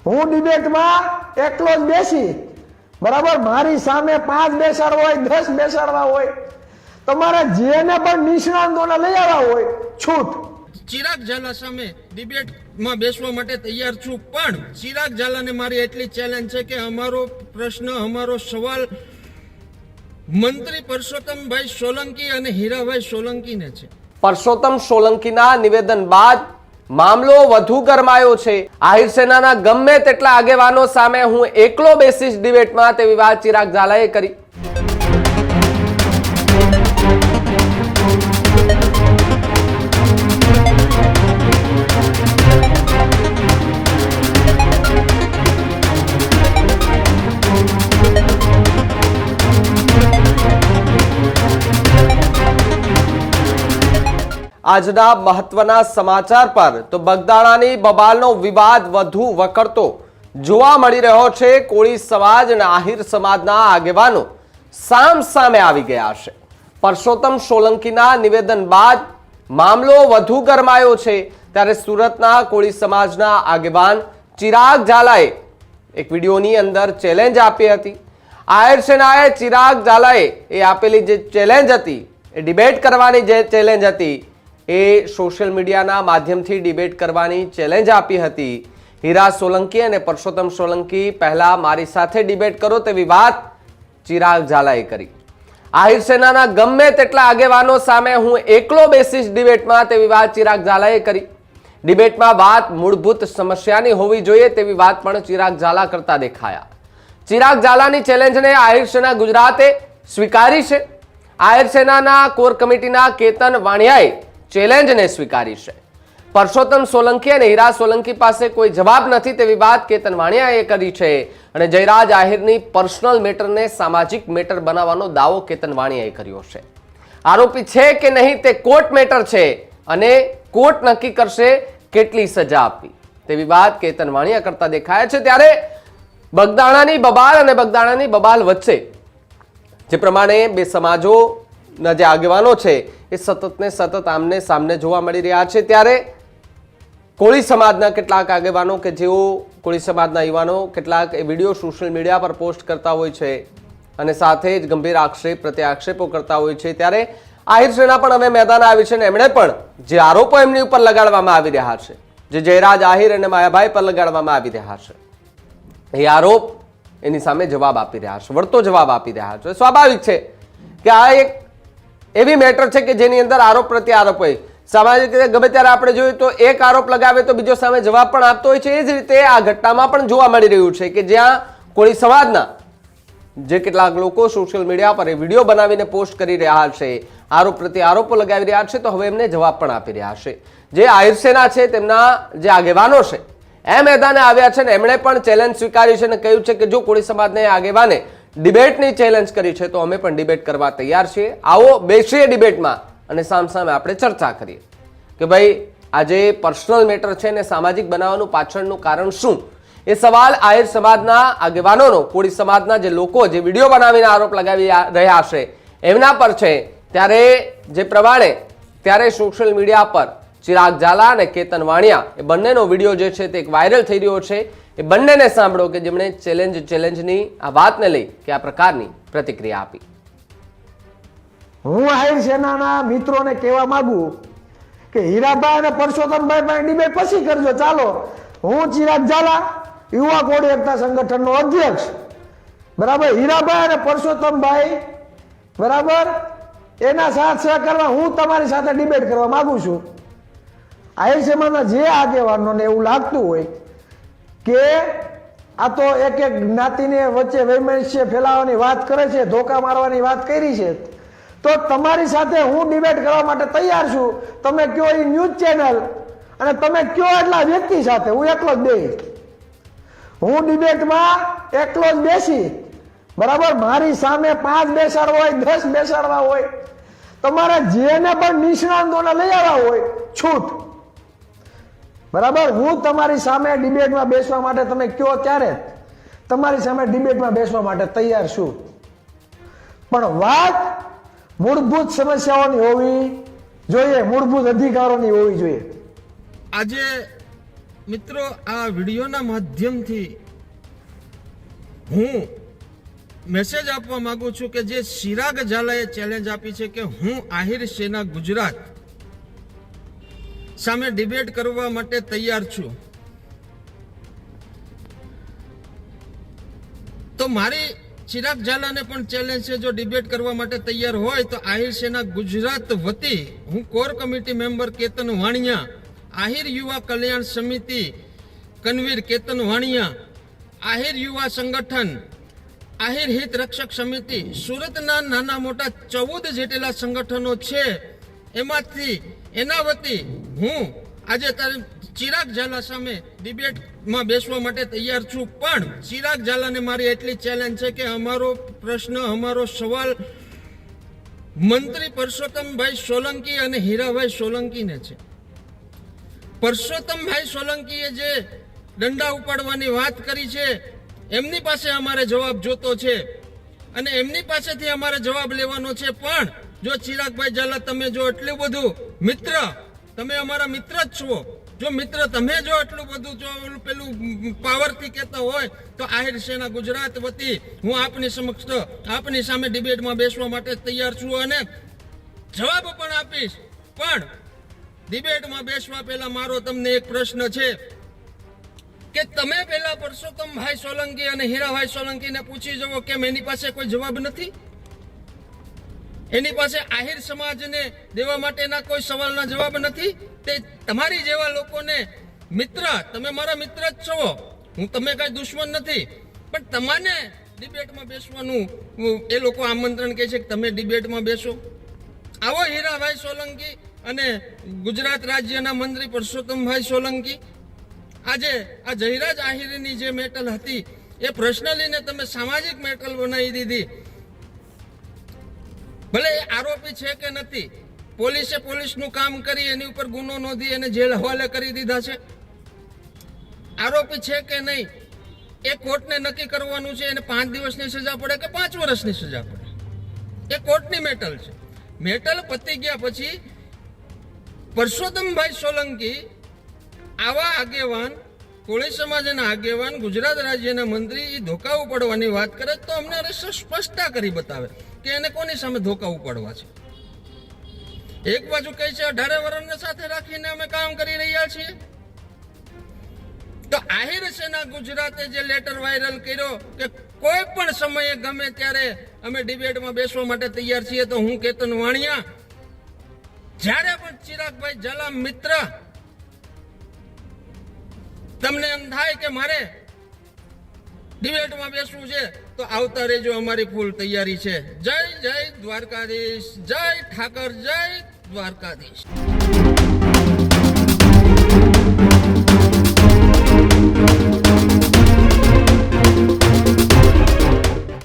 હું ડિબેટમાં એકલો જ બેસી, બરાબર, મારી સામે 5 બેસાડવા હોય, 10 બેસાડવા હોય, તમારે જેને પણ નિષ્ણાંતોને લઈ આવ્યા હોય, છૂટ. ચિરાગ ઝાલા સામે ડિબેટમાં બેસવા માટે તૈયાર છું, પણ ચિરાગ ઝાલાને મારી એટલી ચેલેન્જ છે કે અમારો પ્રશ્ન, અમારો સવાલ મંત્રી પરસોત્તમભાઈ સોલંકી અને હીરાભાઈ સોલંકીને છે. પરસોત્તમ સોલંકીના નિવેદન બાદ મામલો વધુ ગરમાયો છે. આહિર સેનાના ગમે તેટલા આગેવાનો સામે હું એકલો બેસીશ ડિબેટમાં, તેવી વાત ચિરાગ ઝાલાએ કરી. આજના મહત્વના સમાચાર પર તો બગદાણાની બબાલનો વિવાદ વધુ વકરતો જોવા મળી રહ્યો છે. કોળી સમાજ અને આહિર સમાજના આગેવાનો સામે આવી ગયા છે. પરસોત્તમ સોલંકીના નિવેદન બાદ મામલો વધુ ગરમાયો છે. ત્યારે સુરતના કોળી સમાજના આગેવાન ચિરાગ ઝાલાએ એક વિડીયોની અંદર ચેલેન્જ આપી હતી. આહિર સેનાએ ચિરાગ ઝાલાએ આપેલી જે ચેલેન્જ હતી, એ ડિબેટ કરવાની જે ચેલેન્જ હતી, એ સોશિયલ મીડિયાના માધ્યમથી ડિબેટ કરવાની ચેલેન્જ આપી હતી. હીરા સોલંકી અને પરસોત્તમ સોલંકી પહેલા મારી સાથે ડિબેટ કરો, તેવી વાત ચિરાગ ઝાલાએ કરી. આહિર સેનાના ગમે તેટલા આગેવાનો સામે હું એકલો બેસીશ ડિબેટમાં, તેવી વાત ચિરાગ ઝાલાએ કરી. ડિબેટમાં વાત મૂળભૂત સમસ્યાની હોવી જોઈએ, તેવી વાત પણ ચિરાગ ઝાલા કરતા દેખાયા. ચિરાગ ઝાલાની ચેલેન્જને આહિર સેના ગુજરાતે સ્વીકારી છે. આહિર સેનાના કોર કમિટીના કેતન વાણિયાએ ચેલેન્જને સ્વીકારી છે. પરસોત્તમ સોલંકી અને હીરા સોલંકી પાસે કોઈ જવાબ નથી, તેવી વાત કેતન વાણિયાએ કરી છે. અને જયરાજ આહિરની પર્સનલ મેટરને સામાજિક મેટર બનાવવાનો દાવો કેતન વાણિયાએ કર્યો છે. આરોપી છે કે નહીં તે કોર્ટ મેટર છે અને કોર્ટ નક્કી કરશે કેટલી સજા આપવી, તેવી વાત કેતન વાણિયા કરતા દેખાય છે. ત્યારે બગદાણાની બબાલ અને બગદાણાની બબાલ વચ્ચે જે પ્રમાણે બે સમાજોના જે આગેવાનો છે એ સતત ને સતત આમને સામને જોવા મળી રહ્યા છે. ત્યારે કોળી સમાજના કેટલાક આગેવાનો કે જેઓ કોળી સમાજના યુવાનો કેટલાક વિડીયો સોશિયલ મીડિયા પર પોસ્ટ કરતા હોય છે અને સાથે જ ગંભીર આક્ષેપ પ્રત્યાક્ષેપો કરતા હોય છે. ત્યારે આહિર સેના પણ હવે મેદાન આવી છે અને એમણે પણ જે આરોપો એમની ઉપર લગાડવામાં આવી રહ્યા છે, જે જયરાજ આહિર અને માયાભાઈ પર લગાડવામાં આવી રહ્યા છે, એ આરોપ એની સામે જવાબ આપી રહ્યા છે, વળતો જવાબ આપી રહ્યા છે. સ્વાભાવિક છે કે આ એક એવી મેટર છે કે જેની અંદર આરોપ પ્રત્યારોપ હોય. સામાજિક રીતે ગમે ત્યારે આપણે જોયું તો એક આરોપ લગાવે તો બીજો સામે જવાબ પણ આપતો હોય છે. એ જ રીતે આ ઘટનામાં પણ જોવા મળી રહ્યું છે કે જ્યાં કોળી સમાજના જે કેટલાક લોકો સોશિયલ મીડિયા પર વિડીયો બનાવીને પોસ્ટ કરી રહ્યા છે, આરોપ પ્રત્યારોપો લગાવી રહ્યા છે, તો હવે એમને જવાબ પણ આપી રહ્યા છે. જે આહિર સેના છે તેમના જે આગેવાનો છે એ મેદાને આવ્યા છે ને એમણે પણ ચેલેન્જ સ્વીકારી છે અને કહ્યું છે કે જો કોળી સમાજને આગેવાને ડિબેટની ચેલેન્જ કરી છે તો અમે પણ ડિબેટ કરવા તૈયાર છીએ. આવો બેસીએ ડિબેટમાં અને સામસામે આપણે ચર્ચા કરીએ કે ભાઈ આ જે પર્સનલ મેટર છે ને સામાજિક બનાવવાનું પાછળનું કારણ શું. એ સવાલ આહિર સમાજના આગેવાનોનો, કોળી સમાજના જે લોકો જે વિડીયો બનાવીને આરોપ લગાવી રહ્યા છે એમના પર છે. ત્યારે જે પ્રમાણે ત્યારે સોશિયલ મીડિયા પર ચિરાગ ઝાલા અને કેતન વાણિયા એ બંનેનો વિડીયો જે છે તે એક વાયરલ થઈ રહ્યો છે. એ બંનેને સાંભળો કે જેમણે ચેલેન્જની આ વાતને લઈ કે આ પ્રકારની પ્રતિક્રિયા આપી. હું આહિર સેનાના મિત્રોને કહેવા માંગુ કે હીરાભાઈ અને પરસોત્તમભાઈ પાસે ડિબેટ પછી કરજો. ચાલો, હું ચિરાગ ઝાલા, યુવા કોળી એકતા સંગઠનનો અધ્યક્ષ, બરાબર, હીરાભાઈ અને પરસોત્તમભાઈ, બરાબર, એના સાથ સહકારમાં હું તમારી સાથે ડિબેટ કરવા માંગુ છું. આહિર સમાજના જે આગેવાનોને એવું લાગતું હોય કે આ તો એક એક જ્ઞાતિને વચ્ચે વૈમનસ્ય ફેલાવવાની વાત કરે છે, ધોકા મારવાની વાત કરી છે, તો તમારી સાથે હું ડિબેટ કરવા માટે તૈયાર છું. તમે કયો એ ન્યૂઝ ચેનલ અને તમે કયો એટલા વ્યક્તિ સાથે, હું એકલો જ બેસી. હું ડિબેટમાં એકલો જ બેસી, બરાબર, મારી સામે 5 બેસાડવા હોય, 10 બેસાડવા હોય, તમારે જેને પણ નિષ્ણાંતોને લઈ આવ્યા હોય, છૂટ. બરાબર, હું તમારી સામે ડિબેટમાં બેસવા માટે તમે કયો ત્યારે તમારી સામે ડિબેટમાં બેસવા માટે તૈયાર છું. પણ વાત મૂળભૂત સમસ્યાઓની હોવી જોઈએ, મૂળભૂત અધિકારોની હોવી જોઈએ. આજે મિત્રો આ વિડીયોના માધ્યમથી હું મેસેજ આપવા માંગુ છું કે જે ચિરાગ ઝાલાએ ચેલેન્જ આપી છે કે હું આહિર સેના ગુજરાત સામે ડિબેટ કરવા માટે તૈયાર છું, તો મારી ચિરાગ ઝાલાને પણ ચેલેન્જ છે, જો ડિબેટ કરવા માટે તૈયાર હોય તો આહિર સેના ગુજરાત વતી હું કોર કમિટી મેમ્બર કેતન વાણિયા, આહિર યુવા કલ્યાણ સમિતિ કન્વીર કેતન વાણિયા, આહિર યુવા સંગઠન, આહિર હિત રક્ષક સમિતિ, સુરતના નાના મોટા 14 જેટલા સંગઠનો છે, એમાંથી એના વતી હું આજે ચિરાગ ઝાલા સામે ડિબેટમાં બેસવા માટે તૈયાર છું. પણ ચિરાગ ઝાલાને મારી એટલી ચેલેન્જ છે કે અમારો પ્રશ્ન, અમારો સવાલ મંત્રી પરસોત્તમભાઈ સોલંકી અને હીરાભાઈ સોલંકીને છે. પરસોત્તમભાઈ સોલંકીએ જે દંડા ઉપાડવાની વાત કરી છે, એમની પાસે અમારે જવાબ જોતો છે અને એમની પાસેથી અમારે જવાબ લેવાનો છે. પણ જો ચિરાગભાઈ ઝાલા તમે જો એટલું બધું મિત્ર, તમે અમારા મિત્ર જ છો, જો મિત્ર તમે જો એટલું બધું જો પેલું પાવરથી કહેતા હોય તો આહિર સેના ગુજરાત વતી હું આપની સમક્ષ આપની સામે ડિબેટમાં બેસવા માટે તૈયાર છું અને જવાબ પણ આપીશ. પણ ડિબેટમાં બેસવા પહેલા મારો તમને એક પ્રશ્ન છે કે તમે પહેલા પરસોત્તમભાઈ સોલંકી અને હીરાભાઈ સોલંકીને પૂછી જુઓ કેમ એની પાસે કોઈ જવાબ નથી? એની પાસે આહિર સમાજને દેવા માટેના કોઈ સવાલના જવાબ નથી? તે તમારી જેવા લોકોને મિત્ર, તમે મારા મિત્ર જ છો, હું તમે કઈ દુશ્મન નથી, પણ તમને ડિબેટમાં બેસવાનું એ લોકો આમંત્રણ કહે છે કે તમે ડિબેટમાં બેસો. આવો હીરાભાઈ સોલંકી અને ગુજરાત રાજ્યના મંત્રી પરસોત્તમભાઈ સોલંકી, આજે આ જયરાજ આહિરની જે મેટલ હતી એ પર્સનલીને તમે સામાજિક મેટલ બનાવી દીધી. ભલે એ આરોપી છે કે નથી, પોલીસે પોલીસનું કામ કરી એની ઉપર ગુનો નોંધી એને જેલ હવાલે કરી દીધા છે. આરોપી છે કે નહીં એ કોર્ટને નક્કી કરવાનું છે. એને 5 દિવસની સજા પડે કે 5 વર્ષની સજા પડે, એ કોર્ટની મેટલ છે. મેટલ પતી ગયા પછી પરસોત્તમભાઈ સોલંકી આવા આગેવાન, કોળી સમાજના આગેવાન, ગુજરાત રાજ્યના મંત્રી એ ધોકા ઉપાડવાની વાત કરે તો અમને સ્પષ્ટતા કરી બતાવે કે એને કોની સામે ધોકા ઉપાડવા છે. એક બાજુ કહે છે 18 વર્ષને સાથે રાખીને અમે કામ કરી રહ્યા છીએ, તો આહિર સેના ગુજરાતે જે લેટર વાયરલ કર્યો કે કોઈ પણ સમયે ગમે ત્યારે અમે ડિબેટમાં બેસવા માટે તૈયાર છીએ, તો હું કેતન વાણિયા જ્યારે પણ ચિરાગભાઈ ઝાલા મિત્ર તમને એમ થાય કે મારે ડિબેટમાં બેસવું છે તો આવતા રહેજો, અમારી ફૂલ તૈયારી છે. જય જય દ્વારકાધીશ, જય ઠાકર, જય દ્વારકાધીશ.